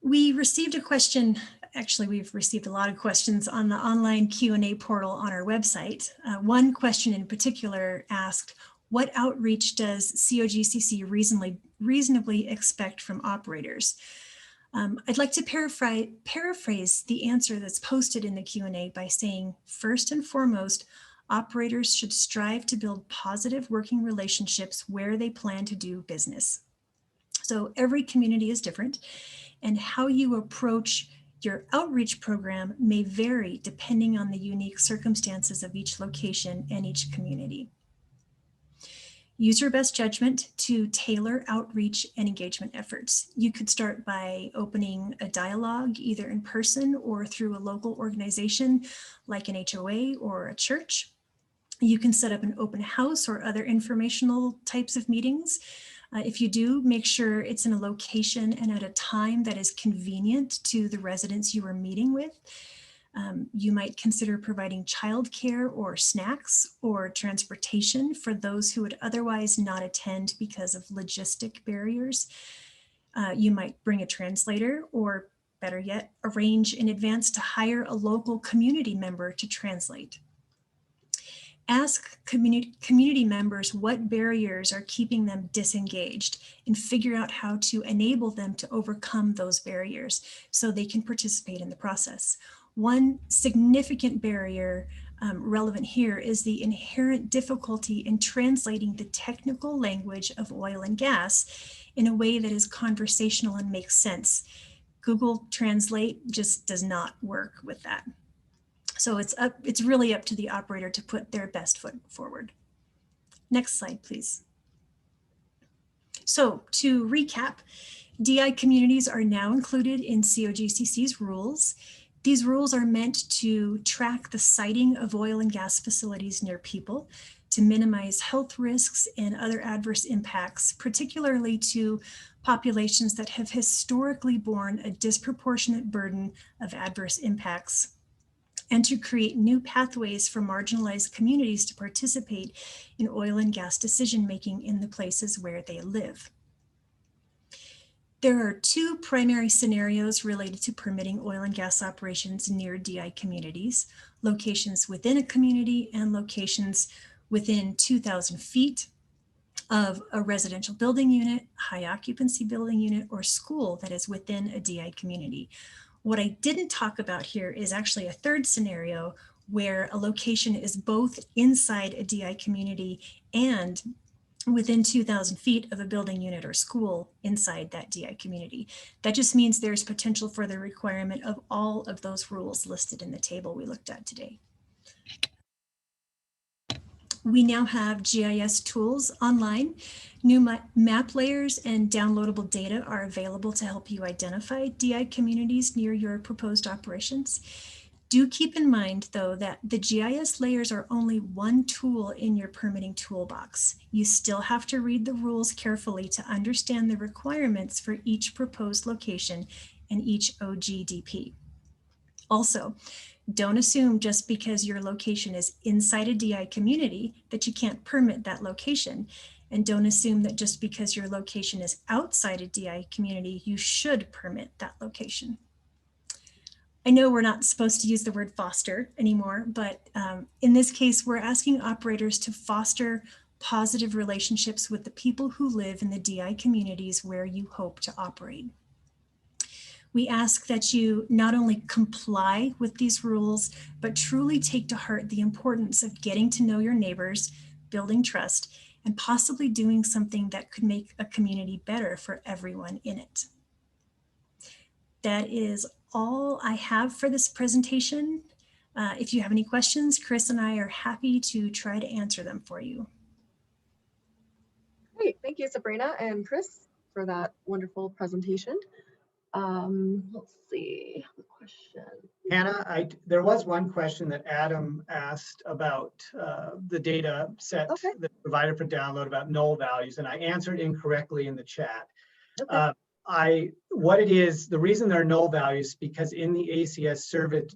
We received a question, actually we've received a lot of questions on the online Q&A portal on our website. One question in particular asked, what outreach does COGCC reasonably expect from operators? I'd like to paraphrase the answer that's posted in the Q&A by saying, first and foremost, operators should strive to build positive working relationships where they plan to do business. So every community is different, and how you approach your outreach program may vary depending on the unique circumstances of each location and each community. Use your best judgment to tailor outreach and engagement efforts. You could start by opening a dialogue either in person or through a local organization like an HOA or a church. You can set up an open house or other informational types of meetings. If you do, make sure it's in a location and at a time that is convenient to the residents you are meeting with. You might consider providing childcare or snacks or transportation for those who would otherwise not attend because of logistic barriers. You might bring a translator, or better yet, arrange in advance to hire a local community member to translate. Ask community members what barriers are keeping them disengaged and figure out how to enable them to overcome those barriers so they can participate in the process. One significant barrier relevant here is the inherent difficulty in translating the technical language of oil and gas in a way that is conversational and makes sense. Google Translate just does not work with that. So it's really up to the operator to put their best foot forward. Next slide, please. So to recap, DI communities are now included in COGCC's rules. These rules are meant to track the siting of oil and gas facilities near people, to minimize health risks and other adverse impacts, particularly to populations that have historically borne a disproportionate burden of adverse impacts, and to create new pathways for marginalized communities to participate in oil and gas decision-making in the places where they live. There are two primary scenarios related to permitting oil and gas operations near DI communities: locations within a community and locations within 2,000 feet of a residential building unit, high occupancy building unit, or school that is within a DI community. What I didn't talk about here is actually a third scenario where a location is both inside a DI community and within 2,000 feet of a building unit or school inside that DI community. That just means there's potential for the requirement of all of those rules listed in the table we looked at today. We now have GIS tools online. New map layers and downloadable data are available to help you identify DI communities near your proposed operations. Do keep in mind, though, that the GIS layers are only one tool in your permitting toolbox. You still have to read the rules carefully to understand the requirements for each proposed location and each OGDP. Also, don't assume just because your location is inside a DI community that you can't permit that location. And don't assume that just because your location is outside a DI community, you should permit that location. I know we're not supposed to use the word foster anymore, but in this case, we're asking operators to foster positive relationships with the people who live in the DI communities where you hope to operate. We ask that you not only comply with these rules, but truly take to heart the importance of getting to know your neighbors, building trust, and possibly doing something that could make a community better for everyone in it. That is all I have for this presentation. If you have any questions, Chris and I are happy to try to answer them for you. Great, thank you, Sabrina and Chris, for that wonderful presentation. Let's see the question. Hannah, there was one question that Adam asked about the data set Okay. that's provided for download about null values, and I answered incorrectly in the chat. Okay. What it is, the reason there are null values, because in the ACS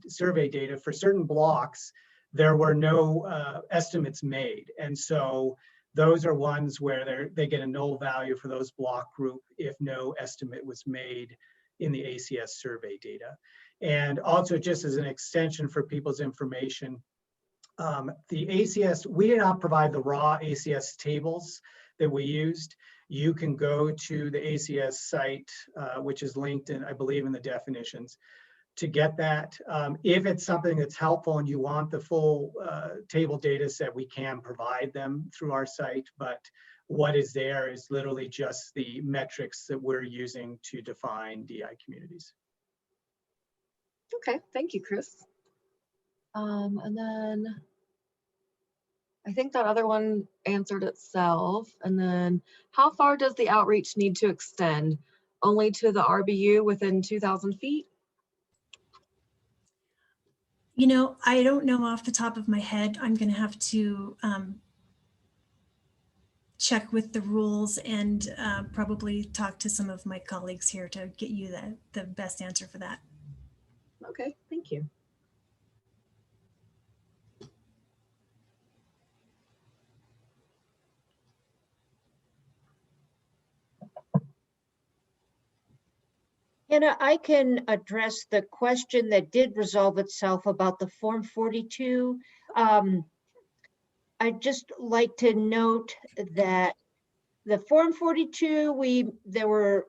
survey data for certain blocks, there were no estimates made. And so those are ones where they get a null value for those block group if no estimate was made in the ACS survey data. And also, just as an extension for people's information, the ACS, we did not provide the raw ACS tables that we used. You can go to the ACS site, which is linked in, I believe, in the definitions to get that. If it's something that's helpful and you want the full table data set, we can provide them through our site, but what is there is literally just the metrics that we're using to define DI communities. Okay, thank you, Chris. And then I think that other one answered itself. And then how far does the outreach need to extend? Only to the RBU within 2,000 feet? You know, I don't know off the top of my head. I'm going to have to check with the rules and probably talk to some of my colleagues here to get you the best answer for that. Okay, thank you. Hannah, I can address the question that did resolve itself about the Form 42. I'd just like to note that the Form 42, there were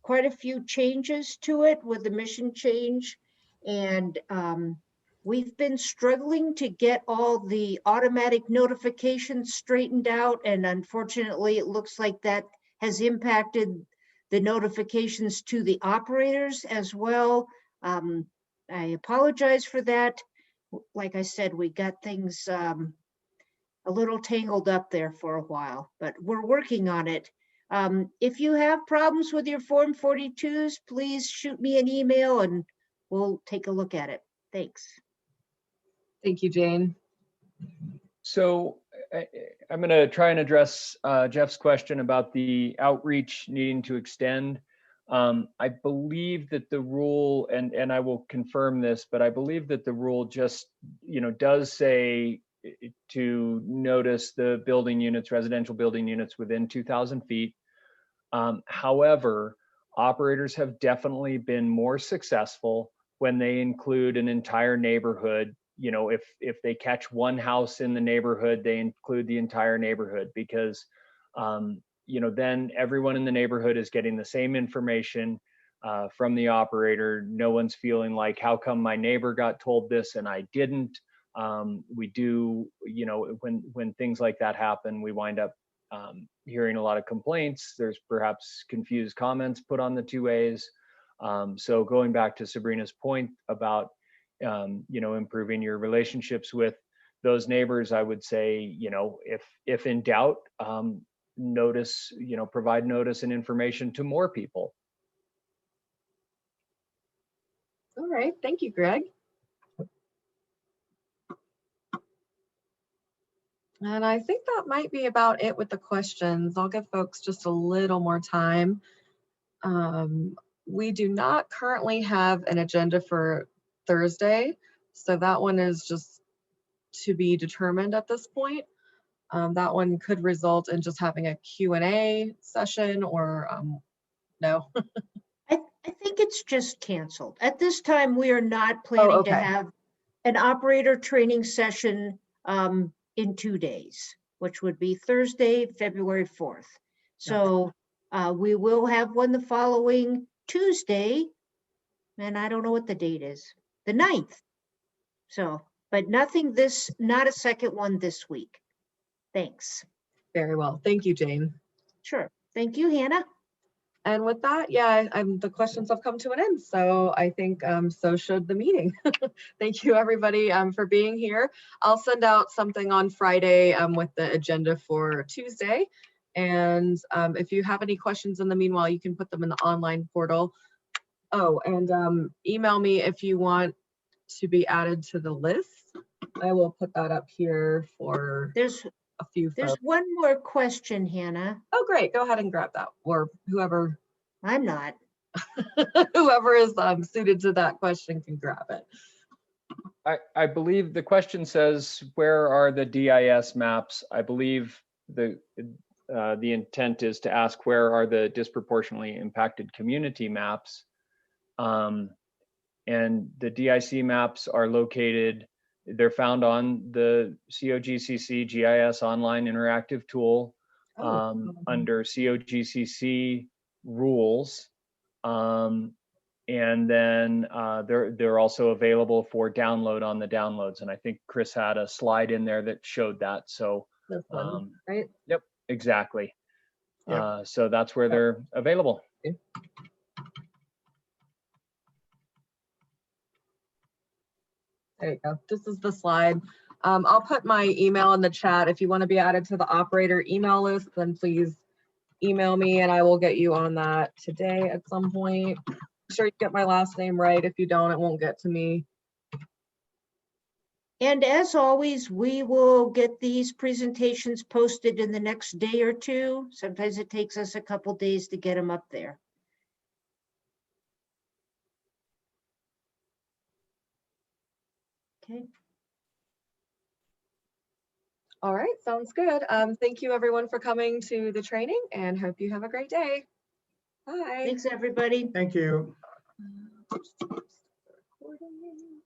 quite a few changes to it with the mission change. And we've been struggling to get all the automatic notifications straightened out. And unfortunately, it looks like that has impacted the notifications to the operators as well. I apologize for that. Like I said, we got things a little tangled up there for a while, but we're working on it. If you have problems with your Form 42s, please shoot me an email and we'll take a look at it. Thanks. Thank you, Jane. So I'm going to try and address Jeff's question about the outreach needing to extend. I believe that the rule, and I will confirm this, but I believe that the rule just, does say to notice the building units, residential building units within 2,000 feet. However, operators have definitely been more successful when they include an entire neighborhood. If they catch one house in the neighborhood, they include the entire neighborhood, because then everyone in the neighborhood is getting the same information from the operator. No one's feeling like, how come my neighbor got told this and I didn't? We do, when things like that happen, we wind up hearing a lot of complaints. There's perhaps confused comments put on the 2As. So going back to Sabrina's point about improving your relationships with those neighbors, I would say, if in doubt, notice, provide notice and information to more people. All right, thank you, Greg. And I think that might be about it with the questions. I'll give folks just a little more time. We do not currently have an agenda for Thursday, so that one is just to be determined at this point. That one could result in just having a Q&A session, or no. I think it's just canceled. At this time, we are not planning to have an operator training session in 2 days, which would be Thursday, February 4th. So we will have one the following Tuesday, and I don't know what the date is, the 9th. So, but not a second one this week. Thanks. Very well. Thank you, Jane. Sure. Thank you, Hannah. And with that, yeah, the questions have come to an end. So I think so should the meeting. Thank you, everybody, for being here. I'll send out something on Friday with the agenda for Tuesday. And if you have any questions in the meanwhile, you can put them in the online portal. Oh, and email me if you want to be added to the list. I will put that up here for There's a few There's folks. one more question, Hannah. Oh, great. Go ahead and grab that, or whoever I'm not. whoever is suited to that question can grab it. I believe the question says, where are the DIS maps? I believe the intent is to ask, where are the disproportionately impacted community maps? And the DIC maps are located, they're found on the COGCC GIS online interactive tool under COGCC rules. And then they're also available for download on the downloads. And I think Chris had a slide in there that showed that. So This one, right? Yep, exactly. Yep. So that's where they're available. Okay. There you go. This is the slide. I'll put my email in the chat. If you want to be added to the operator email list, then please email me and I will get you on that today at some point. Make sure you get my last name right. If you don't, it won't get to me. And as always, we will get these presentations posted in the next day or two. Sometimes it takes us a couple days to get them up there. Okay. All right, sounds good. Thank you everyone for coming to the training and hope you have a great day. Bye. Thanks, everybody. Thank you. Recording.